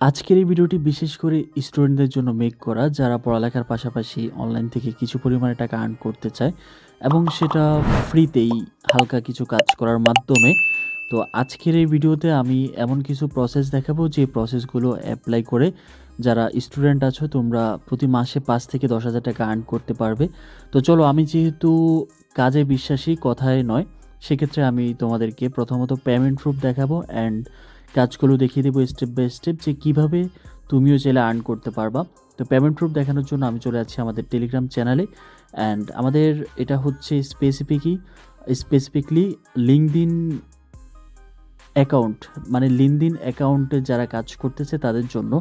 আজকের এই ভিডিওটি বিশেষ করে স্টুডেন্টদের জন্য মেক করা, যারা পড়ালেখার পাশাপাশি অনলাইন থেকে কিছু পরিমাণে টাকা আর্ন করতে চায় এবং সেটা ফ্রিতেই হালকা কিছু কাজ করার মাধ্যমে। তো আজকের এই ভিডিওতে আমি এমন কিছু প্রসেস দেখাবো যে প্রসেসগুলো অ্যাপ্লাই করে যারা স্টুডেন্ট আছো তোমরা প্রতি মাসে 5 থেকে 10 হাজার টাকা আর্ন করতে পারবে। তো চলো, আমি যেহেতু কাজে বিশ্বাসী, কথায় নয়, সেক্ষেত্রে আমি তোমাদেরকে প্রথমত পেমেন্ট প্রুফ দেখাবো অ্যান্ড কাজগুলো দেখিয়ে দেবো স্টেপ বাই স্টেপ যে কীভাবে তুমিও চাইলে আর্ন করতে পারবা। তো পেমেন্ট প্রুফ দেখানোর জন্য আমি চলে যাচ্ছি আমাদের টেলিগ্রাম চ্যানেলে। অ্যান্ড আমাদের এটা হচ্ছে স্পেসিফিকলি লিঙ্কডইন অ্যাকাউন্ট, মানে লিঙ্কডইন অ্যাকাউন্টে যারা কাজ করতেছে তাদের জন্য।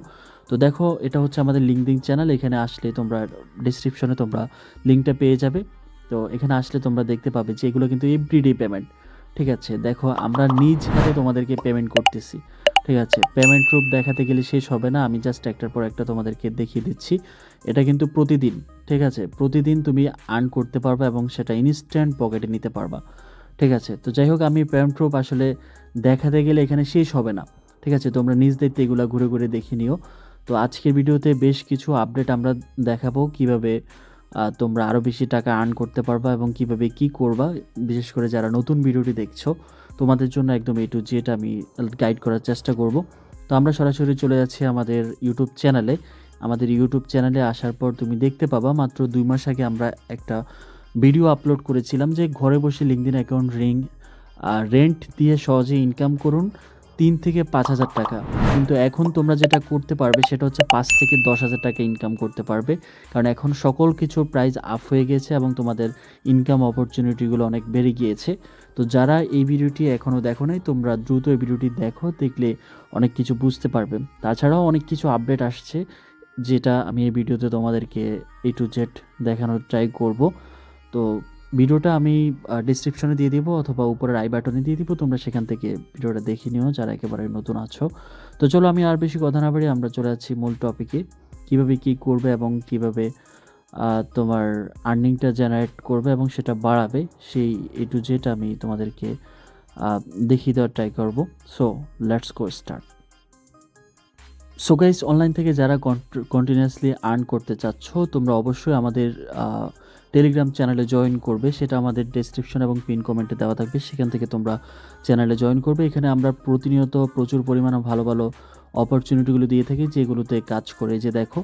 তো দেখো, এটা হচ্ছে আমাদের লিঙ্কডইন চ্যানেল। এখানে আসলে তোমরা ডিসক্রিপশনে তোমরা লিঙ্কটা পেয়ে যাবে। তো এখানে আসলে তোমরা দেখতে পাবে যে এগুলো কিন্তু এভরিডে পেমেন্ট। ঠিক আছে, দেখো আমরা নিজ হাতে তোমাদেরকে পেমেন্ট করতেছি। ঠিক আছে, পেমেন্ট প্রুফ দেখাতে গেলে শেষ হবে না, আমি জাস্ট একটার পর একটা তোমাদেরকে দেখিয়ে দিচ্ছি। এটা কিন্তু প্রতিদিন, ঠিক আছে, প্রতিদিন তুমি আর্ন করতে পারবা এবং সেটা ইনস্ট্যান্ট পকেটে নিতে পারবা। ঠিক আছে, তো যাই হোক, আমি পেমেন্ট প্রুফ আসলে দেখাতে গেলে এখানে শেষ হবে না। ঠিক আছে, তোমরা নিজ দায়িত্বে এগুলো ঘুরে ঘুরে দেখে নিও। তো আজকের ভিডিওতে বেশ কিছু আপডেট আমরা দেখাবো কিভাবে তোমরা আরও বেশি টাকা আর্ন করতে পারবা এবং কিভাবে কি করবা। বিশেষ করে যারা নতুন ভিডিওটি দেখছো তোমাদের জন্য একদম A to Z আমি গাইড করার চেষ্টা করব। তো আমরা সরাসরি চলে যাচ্ছি আমাদের ইউটিউব চ্যানেলে। আমাদের ইউটিউব চ্যানেলে আসার পর তুমি দেখতে পাবা মাত্র 2 মাস আগে আমরা একটা ভিডিও আপলোড করেছিলাম যে ঘরে বসে লিঙ্কডইন অ্যাকাউন্ট রেন্ট দিয়ে সহজে ইনকাম করুন 3 থেকে 5 হাজার টাকা। কিন্তু এখন তোমরা যেটা করতে পারবে সেটা হচ্ছে 5 থেকে 10 হাজার টাকা ইনকাম করতে পারবে, কারণ এখন সকল কিছুর প্রাইস আপ হয়ে গেছে এবং তোমাদের ইনকাম অপরচুনিটিগুলো অনেক বেড়ে গিয়েছে। তো যারা এই ভিডিওটি এখনও দেখো নাই, তোমরা দ্রুত এই ভিডিওটি দেখো, দেখলে অনেক কিছু বুঝতে পারবে। তাছাড়াও অনেক কিছু আপডেট আসছে যেটা আমি এই ভিডিওতে তোমাদেরকে A to Z দেখানোর ট্রাই করব। তো ভিডিওটা আমি ডিসক্রিপশনে দিয়ে দিব অথবা উপরের আই বাটনে দিয়ে দিব, তোমরা সেখান থেকে ভিডিওটা দেখে নিও যারা একেবারে নতুন আছো। তো চলো, আমি আর বেশি কথা না বাড়িয়ে আমরা চলে যাচ্ছি মূল টপিকে, কিভাবে কি করবে এবং কিভাবে তোমার আর্নিংটা জেনারেট করবে এবং সেটা বাড়াবে, সেই A to Z আমি তোমাদেরকে দেখিয়ে দেওয়ার ট্রাই করব। So let's go start. So guys, online থেকে যারা কন্টিনিউয়াসলি আর্ন করতে চাচ্ছ তোমরা অবশ্যই আমাদের টেলিগ্রাম চ্যানেলে জয়েন করবে। সেটা আমাদের ডেসক্রিপশন এবং পিন কমেন্টে দেওয়া থাকবে, সেখান থেকে তোমরা চ্যানেলে জয়েন করবে। এখানে আমরা প্রতিনিয়ত প্রচুর পরিমাণে ভালো ভালো অপরচুনিটিগুলো দিয়ে থাকি, যেগুলোতে কাজ করে, যে দেখো,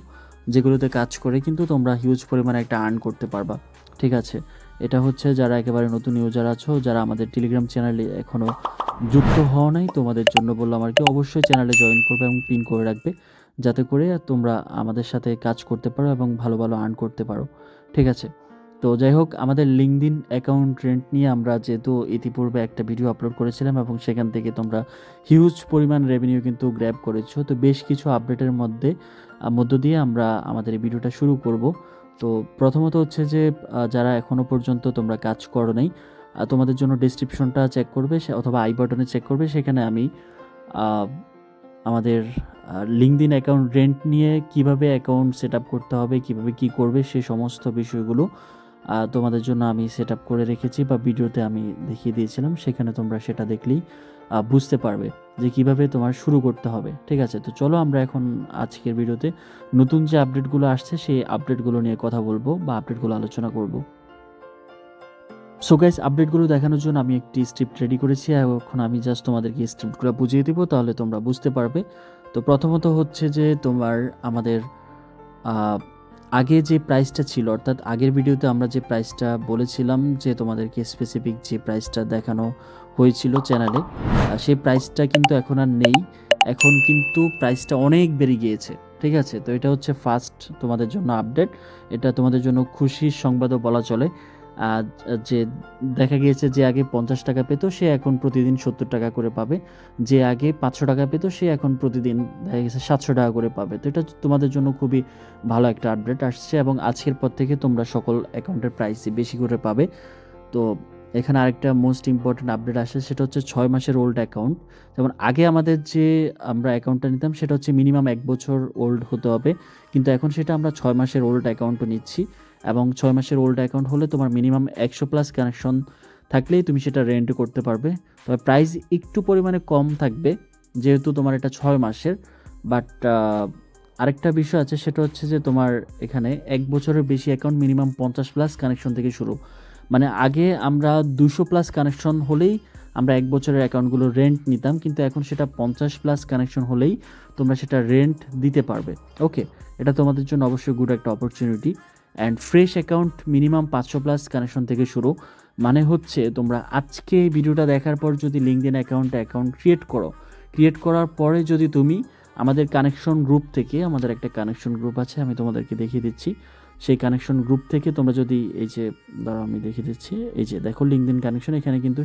যেগুলোতে কাজ করে কিন্তু তোমরা হিউজ পরিমাণে একটা আর্ন করতে পারবা। ঠিক আছে, এটা হচ্ছে যারা একেবারে নতুন ইউজার আছো, যারা আমাদের টেলিগ্রাম চ্যানেলে এখনও যুক্ত হওয়া নাই, তোমাদের জন্য বললাম আর কি, অবশ্যই চ্যানেলে জয়েন করবে এবং পিন করে রাখবে, যাতে করে তোমরা আমাদের সাথে কাজ করতে পারো এবং ভালো ভালো আর্ন করতে পারো। ঠিক আছে, তো যাই হোক, আমাদের লিঙ্কডইন অ্যাকাউন্ট রেন্ট নিয়ে আমরা যেহেতু ইতিপূর্বে একটা ভিডিও আপলোড করেছিলাম এবং সেখান থেকে তোমরা হিউজ পরিমাণ রেভিনিউ কিন্তু গ্র্যাব করেছো। তো বেশ কিছু আপডেটের মধ্য দিয়ে আমরা আমাদের এই ভিডিওটা শুরু করব। তো প্রথমত হচ্ছে যে যারা এখনও পর্যন্ত তোমরা কাজ করো নাই, তোমাদের জন্য ডেসক্রিপশনটা চেক করবে অথবা আই বাটনে চেক করবে, সেখানে আমি আমাদের লিঙ্কডইন অ্যাকাউন্ট রেন্ট নিয়ে কিভাবে অ্যাকাউন্ট সেট আপ করতে হবে, কিভাবে কি করবে, সে সমস্ত বিষয়গুলো তোমাদের জন্য আমি সেট আপ করে রেখেছি বা ভিডিওতে আমি দেখিয়ে দিয়েছিলাম। সেখানে তোমরা সেটা দেখলেই বুঝতে পারবে যে কিভাবে তোমার শুরু করতে হবে। ঠিক আছে, তো চলো আমরা এখন আজকের ভিডিওতে নতুন যে আপডেটগুলো আসছে সেই আপডেটগুলো নিয়ে কথা বলবো বা আপডেটগুলো আলোচনা করব। সো গাইস, আপডেটগুলো দেখানোর জন্য আমি একটি স্ক্রিপ্ট রেডি করেছি, এখন আমি জাস্ট তোমাদেরকে স্ক্রিপ্টগুলো বুঝিয়ে দিব, তাহলে তোমরা বুঝতে পারবে। তো প্রথমত হচ্ছে যে তোমার আমাদের আগে যে প্রাইসটা ছিল, অর্থাৎ আগের ভিডিওতে আমরা যে প্রাইসটা বলেছিলাম যে তোমাদেরকে স্পেসিফিক যে প্রাইসটা দেখানো হয়েছিল চ্যানেলে, সেই প্রাইসটা কিন্তু এখন আর নেই। এখন কিন্তু প্রাইসটা অনেক বেড়ে গিয়েছে। ঠিক আছে, তো এটা হচ্ছে ফার্স্ট তোমাদের জন্য আপডেট। এটা তোমাদের জন্য খুশির সংবাদও বলা চলে। যে দেখা গিয়েছে যে আগে 50 টাকা পেত, সে এখন প্রতিদিন 70 টাকা করে পাবে। যে আগে 500 টাকা পেত, সে এখন প্রতিদিন দেখা গেছে 700 টাকা করে পাবে। তো এটা তোমাদের জন্য খুবই ভালো একটা আপডেট আসছে এবং আজকের পর থেকে তোমরা সকল অ্যাকাউন্টের প্রাইসই বেশি করে পাবে। তো এখানে আরেকটা মোস্ট ইম্পর্টেন্ট আপডেট আসে, সেটা হচ্ছে 6 মাসের ওল্ড অ্যাকাউন্ট। যেমন আগে আমাদের যে আমরা অ্যাকাউন্টটা নিতাম সেটা হচ্ছে মিনিমাম 1 বছর ওল্ড হতে হবে, কিন্তু এখন সেটা আমরা 6 মাসের ওল্ড অ্যাকাউন্টও নিচ্ছি। এবং 6 মাসের ওল্ড অ্যাকাউন্ট হলে তোমার মিনিমাম 100+ কানেকশন থাকলেই তুমি সেটা রেন্ট করতে পারবে। তবে প্রাইস একটু পরিমাণে কম থাকবে, যেহেতু তোমার এটা 6 মাসের, বাট আরেকটা বিষয় আছে, সেটা হচ্ছে যে তোমার এখানে 1 বছরের বেশি অ্যাকাউন্ট মিনিমাম 50+ কানেকশন থেকে শুরু। মানে আগে আমরা 200+ কানেকশন হলেই আমরা 1 বছরের অ্যাকাউন্টগুলো রেন্ট নিতাম, কিন্তু এখন সেটা 50+ কানেকশন হলেই তোমরা সেটা রেন্ট দিতে পারবে। ওকে, এটা তোমাদের জন্য অবশ্যই গুড একটা opportunity. And fresh account minimum 500+ connection থেকে শুরু। মানে হচ্ছে তোমরা আজকে এই ভিডিওটা দেখার পর যদি লিঙ্কডইন অ্যাকাউন্ট ক্রিয়েট করার পরে যদি তুমি আমাদের কানেকশন গ্রুপ থেকে, আমাদের একটা কানেকশন গ্রুপ আছে, আমি তোমাদেরকে দেখিয়ে দিচ্ছি। সেই কানেকশন গ্রুপ থেকে তোমরা যদি এই যে, দাঁড়াও আমি দেখিয়ে দিচ্ছি, এই যে দেখো লিঙ্কডইন কানেকশন, এখানে কিন্তু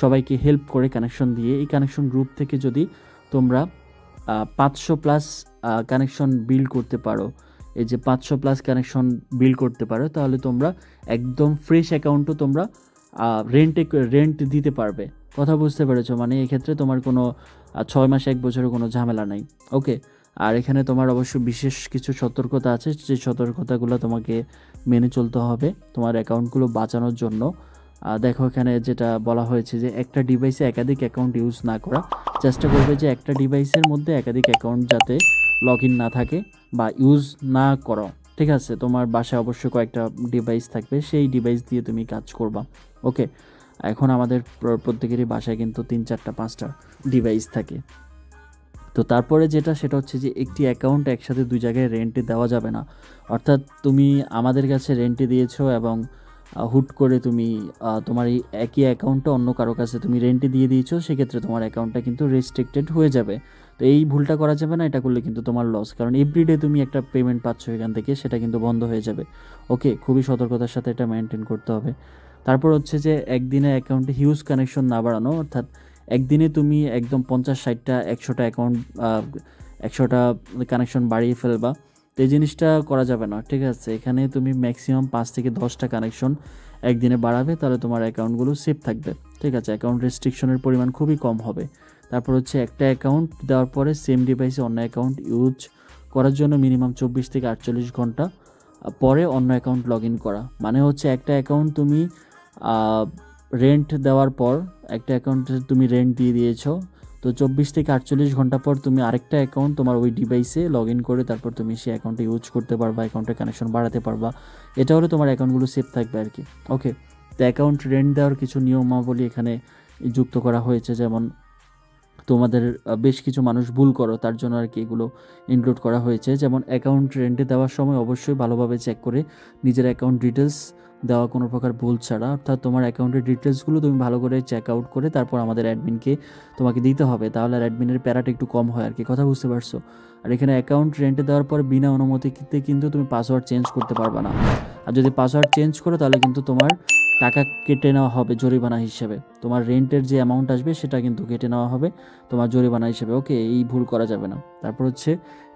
সবাইকে হেল্প করে কানেকশন দিয়ে। এই কানেকশন গ্রুপ থেকে যদি তোমরা 500+ কানেকশন বিল্ড করতে পারো, এই যে 500+ কানেকশন বিল্ড করতে পারো, তাহলে তোমরা একদম ফ্রেশ অ্যাকাউন্টও তোমরা রেন্ট দিতে পারবে। কথা বুঝতে পেরেছো? মানে এক্ষেত্রে তোমার কোনো 6 মাস 1 বছরের কোনো ঝামেলা নাই। ওকে, আর এখানে তোমার অবশ্য বিশেষ কিছু সতর্কতা আছে, যে সতর্কতাগুলো তোমাকে মেনে চলতে হবে তোমার অ্যাকাউন্টগুলো বাঁচানোর জন্য। দেখো এখানে যেটা বলা হয়েছে যে একটা ডিভাইসে একাধিক অ্যাকাউন্ট ইউজ না করা। চেষ্টা করবে যে একটা ডিভাইসের মধ্যে একাধিক অ্যাকাউন্ট যাতে লগ ইন না থাকে বা ইউজ না করো। ঠিক আছে, তোমার বাসায় অবশ্যই কয়েকটা ডিভাইস থাকবে, সেই ডিভাইস দিয়ে তুমি কাজ করবা। ওকে, এখন আমাদের প্রত্যেকেরই বাসায় কিন্তু 3-4-5টা ডিভাইস থাকে। তো তারপরে সেটা হচ্ছে যে একটি অ্যাকাউন্ট একসাথে 2 জায়গায় রেন্টে দেওয়া যাবে না। অর্থাৎ তুমি আমাদের কাছে রেন্টে দিয়েছো এবং হুট করে তুমি তোমার এই একই অ্যাকাউন্টটা অন্য কারো কাছে তুমি রেন্টে দিয়ে দিয়েছো, সেক্ষেত্রে তোমার অ্যাকাউন্টটা কিন্তু রেস্ট্রিক্টেড হয়ে যাবে। তো এই ভুলটা করা যাবে না, এটা করলে কিন্তু তোমার লস, কারণ এভরিডে তুমি একটা পেমেন্ট পাচ্ছ এখান থেকে, সেটা কিন্তু বন্ধ হয়ে যাবে। ওকে, খুবই সতর্কতার সাথে এটা মেনটেন করতে হবে। তারপর হচ্ছে যে একদিনে অ্যাকাউন্টে হিউজ কানেকশন না বাড়ানো, অর্থাৎ একদিনে তুমি একদম 50-60টা 100টা অ্যাকাউন্ট 100টা কানেকশন বাড়িয়ে ফেলবা, তো এই জিনিসটা করা যাবে না। ঠিক আছে, এখানে তুমি ম্যাক্সিমাম 5 থেকে 10টা কানেকশন একদিনে বাড়াবে, তাহলে তোমার অ্যাকাউন্টগুলো সেফ থাকবে। ঠিক আছে, অ্যাকাউন্ট রেস্ট্রিকশনের পরিমাণ খুবই কম হবে। তারপর হচ্ছে একটা অ্যাকাউন্ট দেওয়ার পরে সেম ডিভাইসে অন্য অ্যাকাউন্ট ইউজ করার জন্য মিনিমাম 24 থেকে 48 ঘন্টা পরে অন্য অ্যাকাউন্ট লগ ইন করা। মানে হচ্ছে একটা অ্যাকাউন্ট তুমি রেন্ট দেওয়ার পর, একটা অ্যাকাউন্টে তুমি রেন্ট দিয়ে দিয়েছো, তো 24 থেকে 48 ঘন্টা পর তুমি আরেকটা অ্যাকাউন্ট তোমার ওই ডিভাইসে লগ ইন করে তারপর তুমি সেই অ্যাকাউন্টে ইউজ করতে পারবা, অ্যাকাউন্টের কানেকশন বাড়াতে পারবা। এটা হলে তোমার অ্যাকাউন্টগুলো সেফ থাকবে আর কি। ওকে, তো অ্যাকাউন্ট রেন্ট দেওয়ার কিছু নিয়মাবলী এখানে যুক্ত করা হয়েছে, যেমন তোমাদের বেশ কিছু মানুষ ভুল করো, তার জন্য আর কি এগুলো ইনক্লুড করা হয়েছে। যেমন অ্যাকাউন্ট রেন্টে দেওয়ার সময় অবশ্যই ভালোভাবে চেক করে নিজের অ্যাকাউন্ট ডিটেলস দেওয়া, কোনো প্রকার ভুল ছাড়া। অর্থাৎ তোমার অ্যাকাউন্টের ডিটেলসগুলো তুমি ভালো করে চেক আউট করে তারপর আমাদের অ্যাডমিনকে তোমাকে দিতে হবে, তাহলে আর অ্যাডমিনের প্যারাটা একটু কম হয় আর কি। কথা বুঝতে পারছো? আর এখানে অ্যাকাউন্ট রেন্টে দেওয়ার পর বিনা অনুমতিতে কিন্তু তুমি পাসওয়ার্ড চেঞ্জ করতে পারবে না। আর যদি পাসওয়ার্ড চেঞ্জ করো তাহলে কিন্তু তোমার টাকা কেটে নেওয়া হবে জরিমানা হিসেবে। তোমার রেন্টের যে অ্যামাউন্ট আসবে সেটা কিন্তু কেটে নেওয়া হবে তোমার জরিমানা হিসেবে। ওকে, এই ভুল করা যাবে না। তারপর হচ্ছে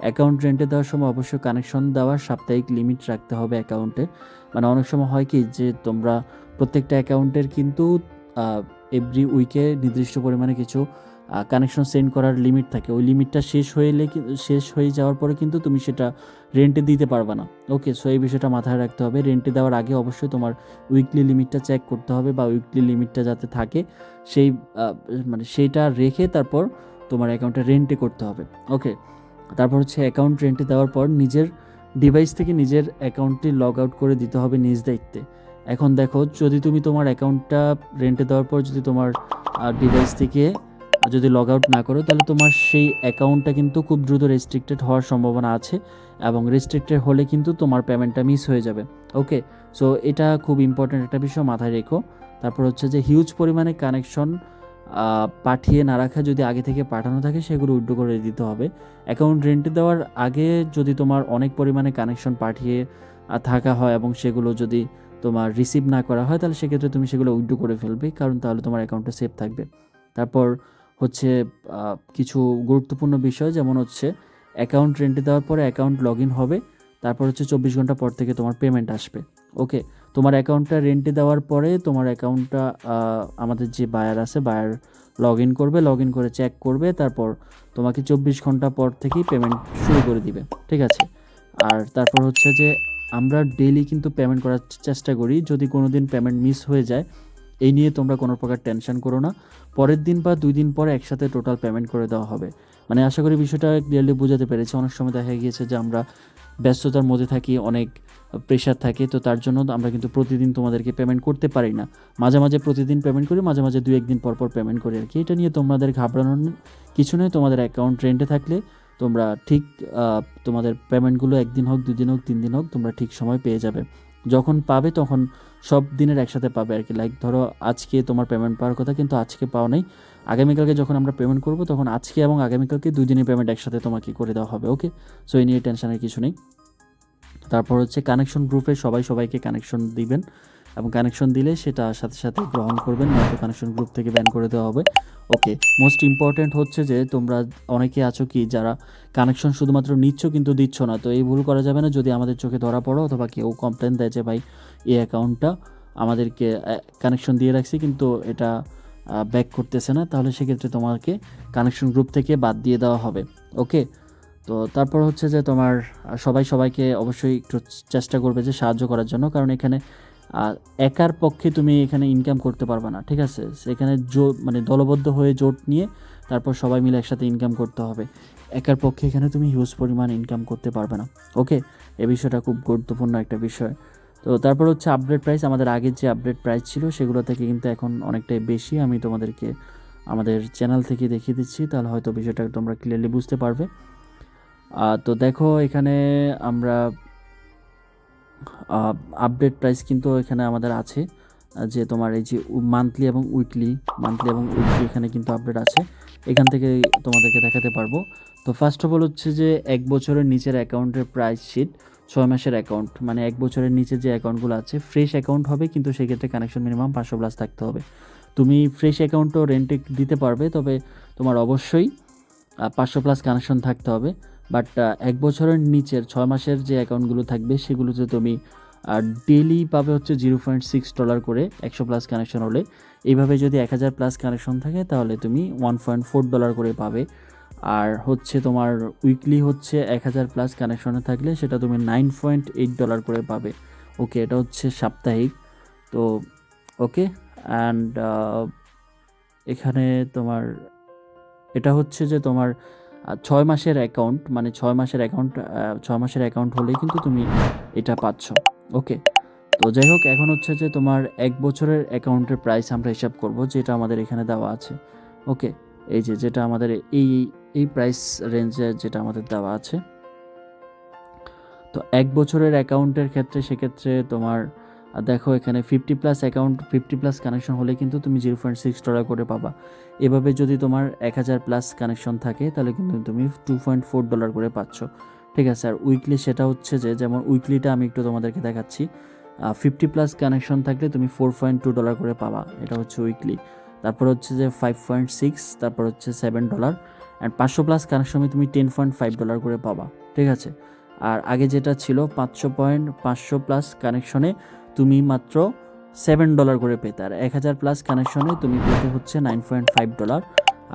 অ্যাকাউন্ট রেন্টে দেওয়ার সময় অবশ্যই কানেকশন দেওয়ার সাপ্তাহিক লিমিট রাখতে হবে অ্যাকাউন্টে। মানে অনেক সময় হয় কি যে তোমরা প্রত্যেকটা অ্যাকাউন্টের কিন্তু এভরি উইকে নির্দিষ্ট পরিমাণে কিছু কানেকশন সেন্ড করার লিমিট থাকে, ওই লিমিটটা শেষ হয়ে যাওয়ার পরে কিন্তু তুমি সেটা রেন্টে দিতে পারবে না। ওকে, সো এই বিষয়টা মাথায় রাখতে হবে। রেন্টে দেওয়ার আগে অবশ্যই তোমার উইকলি লিমিটটা চেক করতে হবে, বা উইকলি লিমিটটা যাতে থাকে সেই মানে সেইটা রেখে তারপর তোমার অ্যাকাউন্টে রেন্টে করতে হবে। ওকে, তারপর হচ্ছে অ্যাকাউন্ট রেন্টে দেওয়ার পর নিজের ডিভাইস থেকে নিজের অ্যাকাউন্টটি লগ আউট করে দিতে হবে নিজ দায়িত্বে। এখন দেখো, যদি তুমি তোমার অ্যাকাউন্টটা রেন্টে দেওয়ার পর যদি তোমার ডিভাইস থেকে যদি লগ আউট না করো, তাহলে তোমার সেই অ্যাকাউন্টটা কিন্তু খুব দ্রুত রেস্ট্রিক্টেড হওয়ার সম্ভাবনা আছে, এবং রেস্ট্রিক্টেড হলে কিন্তু তোমার পেমেন্টটা মিস হয়ে যাবে। ওকে, সো এটা খুব ইম্পর্ট্যান্ট একটা বিষয়, মাথায় রেখো। তারপর হচ্ছে যে হিউজ পরিমাণে কানেকশন পাঠিয়ে না রাখা, যদি আগে থেকে পাঠানো থাকে সেগুলো উইথড্র করে দিতে হবে। অ্যাকাউন্ট রেন্টে দেওয়ার আগে যদি তোমার অনেক পরিমাণে কানেকশন পাঠিয়ে থাকা হয় এবং সেগুলো যদি তোমার রিসিভ না করা হয়, তাহলে সেক্ষেত্রে তুমি সেগুলো উইথড্র করে ফেলবে, কারণ তাহলে তোমার অ্যাকাউন্টটা সেফ থাকবে। তারপর হচ্ছে কিছু গুরুত্বপূর্ণ বিষয়, যেমন হচ্ছে অ্যাকাউন্ট রেন্টে দেওয়ার পরে অ্যাকাউন্ট লগ ইন হবে, তারপর হচ্ছে 24 ঘন্টা পর থেকে তোমার পেমেন্ট আসবে। ওকে, তোমার অ্যাকাউন্টটা রেন্টে দেওয়ার পরে তোমার অ্যাকাউন্টটা আমাদের যে বায়ার আছে, বায়ার লগ ইন করবে, লগ ইন করে চেক করবে, তারপর তোমাকে 24 ঘন্টা পর থেকেই পেমেন্ট শুরু করে দিবে। ঠিক আছে, আর তারপর হচ্ছে যে আমরা ডেইলি কিন্তু পেমেন্ট করার চেষ্টা করি, যদি কোনো দিন পেমেন্ট মিস হয়ে যায় এই নিয়ে তোমরা কোনো প্রকার টেনশন করো না, পরের দিন বা 2 দিন পরে একসাথে টোটাল পেমেন্ট করে দেওয়া হবে। মানে আশা করি বিষয়টা ক্লিয়ারলি বোঝাতে পেরেছি। অনেক সময় দেখা গিয়েছে যে আমরা ব্যস্ততার মধ্যে থাকি, অনেক প্রেশার থাকে, তো তার জন্য আমরা কিন্তু প্রতিদিন তোমাদেরকে পেমেন্ট করতে পারি না। মাঝে মাঝে প্রতিদিন পেমেন্ট করি, মাঝে মাঝে 2-1 দিন পর পর পেমেন্ট করি আর কি। এটা নিয়ে তোমাদের ঘাবড়ানোর কিছু নেই। তোমাদের অ্যাকাউন্ট রেন্টে থাকলে তোমরা ঠিক তোমাদের পেমেন্টগুলো 1 দিন হোক, 2 দিন হোক, 3 দিন হোক, তোমরা ঠিক সময় পেয়ে যাবে। যখন পাবে তখন সব দিনের একসাথে পাবে আর কি। লাইক ধরো আজকে তোমার পেমেন্ট পাওয়ার কথা, কিন্তু আজকে পাও নাই, আগামীকালকে যখন আমরা পেমেন্ট করব তখন আজকে এবং আগামীকালকে 2 দিনের পেমেন্ট একসাথে তোমাকে করে দেওয়া হবে। ওকে, সো এই নিয়ে টেনশনের কিছু নেই। তারপর হচ্ছে কানেকশন গ্রুপে সবাই সবাইকে কানেকশন দিবেন, এবং কানেকশন দিলে সেটা সাথে সাথে গ্রহণ করবেন, নয়তো কানেকশন গ্রুপ থেকে ব্যান করে দেওয়া হবে। ওকে, মোস্ট ইম্পর্ট্যান্ট হচ্ছে যে তোমরা অনেকে আছো কি যারা কানেকশন শুধুমাত্র নিচ্ছ কিন্তু দিচ্ছ না। তো এই ভুল করা যাবে না। যদি আমাদের চোখে ধরা পড়ো অথবা কেউ কমপ্লেন দেয় যে ভাই এই অ্যাকাউন্টটা আমাদেরকে কানেকশন দিয়ে রাখছি কিন্তু এটা ব্যাক করতেছে না, তাহলে সেক্ষেত্রে তোমাকে কানেকশন গ্রুপ থেকে বাদ দিয়ে দেওয়া হবে। ওকে, তো তারপর হচ্ছে যে তোমার সবাই সবাইকে অবশ্যই একটু চেষ্টা করবে যে সাহায্য করার জন্য, কারণ এখানে একার পক্ষে তুমি এখানে ইনকাম করতে পারবে না, ঠিক আছে? এখানে মানে দলবদ্ধ হয়ে জোট নিয়ে তারপর সবাই মিলে একসাথে ইনকাম করতে হবে। একার পক্ষে এখানে তুমি হিউজ পরিমাণ ইনকাম করতে পারবে না। ওকে, এই বিষয়টা খুব গুরুত্বপূর্ণ একটা বিষয়। তো তারপর হচ্ছে আপডেট প্রাইস। আমাদের আগের যে আপডেট প্রাইস ছিল সেগুলো থেকে কিন্তু এখন অনেকটাই বেশি। আমি তোমাদেরকে আমাদের চ্যানেল থেকে দেখিয়ে দিচ্ছি, তাহলে হয়তো বিষয়টা তোমরা ক্লিয়ারলি বুঝতে পারবে। তো দেখো এখানে আমরা আপডেট প্রাইস কিন্তু এখানে আমাদের আছে, যে তোমার এই যে মান্থলি এবং উইকলি এখানে কিন্তু আপডেট আছে। এখান থেকে তোমাদেরকে দেখাতে পারবো। তো ফার্স্ট অফ অল হচ্ছে যে 1 বছরের নিচের অ্যাকাউন্টের প্রাইস শিট, 6 মাসের অ্যাকাউন্ট, মানে 1 বছরের নিচে যে অ্যাকাউন্টগুলো আছে ফ্রেশ অ্যাকাউন্ট হবে, কিন্তু সেক্ষেত্রে কানেকশন মিনিমাম 500+ থাকতে হবে। তুমি ফ্রেশ অ্যাকাউন্টও রেন্টে দিতে পারবে, তবে তোমার অবশ্যই 500+ কানেকশন থাকতে হবে। বাট 1 বছরের নিচের 6 মাসের যে অ্যাকাউন্টগুলো থাকবে সেগুলোতে তুমি ডেইলি পাবে হচ্ছে $0.6 করে 100+ কানেকশন হলে। এইভাবে যদি 1000+ কানেকশন থাকে তাহলে তুমি $1.4 করে পাবে। আর হচ্ছে তোমার উইকলি হচ্ছে 1000+ কানেকশনে থাকলে সেটা তুমি $9.8 করে পাবে। ওকে, এটা হচ্ছে সাপ্তাহিক। তো ওকে, অ্যান্ড এখানে তোমার এটা হচ্ছে যে তোমার 6 মাসের অ্যাকাউন্ট, মানে 6 মাসের অ্যাকাউন্ট হলেই কিন্তু তুমি এটা পাচ্ছ। ওকে, তো যাই হোক, এখন হচ্ছে যে তোমার 1 বছরের অ্যাকাউন্টের প্রাইস আমরা হিসাব করব, যেটা আমাদের এখানে দেওয়া আছে। ওকে, এই যে যেটা আমাদের এই প্রাইস রেঞ্জে যেটা আমাদের দেওয়া আছে। তো 1 বছরের অ্যাকাউন্টের ক্ষেত্রে সেক্ষেত্রে তোমার দেখো এখানে 50+ কানেকশন হলে কিন্তু তুমি $0.6 করে পাবা। এভাবে যদি তোমার 1000+ কানেকশন থাকে তাহলে কিন্তু তুমি $2.4 করে পাচ্ছ, ঠিক আছে? আর উইকলি সেটা হচ্ছে যে, যেমন উইকলিটা আমি একটু তোমাদেরকে দেখাচ্ছি। 50+ কানেকশন থাকলে তুমি $4.2 করে পাবা, এটা হচ্ছে উইকলি। তারপর হচ্ছে যে 5.6, তারপর হচ্ছে $7, অ্যান্ড 500+ কানেকশনে তুমি $10.5 করে পাবা, ঠিক আছে? আর আগে যেটা ছিল 500+ কানেকশনে তুমি মাত্র $7 করে পেতে, আর 1000+ কানেকশনে তুমি পেতে হচ্ছে $9.5।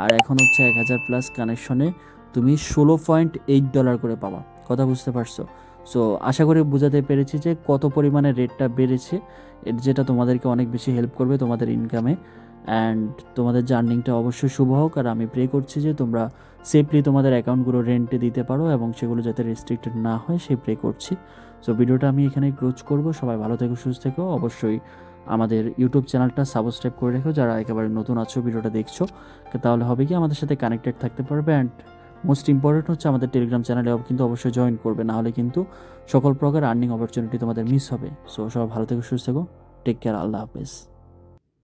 আর এখন হচ্ছে 1000+ কানেকশনে তুমি $16.8 করে পাবা। কথা বুঝতে পারছো? সো আশা করি বোঝাতে পেরেছি যে কত পরিমাণে রেটটা বেড়েছে, যেটা তোমাদেরকে অনেক বেশি হেল্প করবে তোমাদের ইনকামে। অ্যান্ড তোমাদের জার্নিংটা অবশ্যই শুভ হোক। আর আমি প্রে করছি যে তোমরা সেফলি তোমাদের অ্যাকাউন্টগুলো রেন্টে দিতে পারো এবং সেগুলো যাতে রেস্ট্রিক্টেড না হয় সেই প্রে করছি। সো ভিডিওটা আমি এখানে ক্লোজ করব। সবাই ভালো থেকো, সুস্থ থেকো। অবশ্যই আমাদের ইউটিউব চ্যানেলটা সাবস্ক্রাইব করে রেখো যারা একেবারে নতুন আছো, ভিডিওটা দেখছো, তাহলে হবে কি আমাদের সাথে কানেক্টেড থাকতে পারবে। অ্যান্ড মোস্ট ইম্পর্টেন্ট হচ্ছে আমাদের টেলিগ্রাম চ্যানেলে কিন্তু অবশ্যই জয়েন করবে, নাহলে কিন্তু সকল প্রকার আর্নিং অপরচুনিটি তোমাদের মিস হবে। সো সবাই ভালো থেকো, সুস্থ থেকো, টেক কেয়ার, আল্লাহ হাফেজ।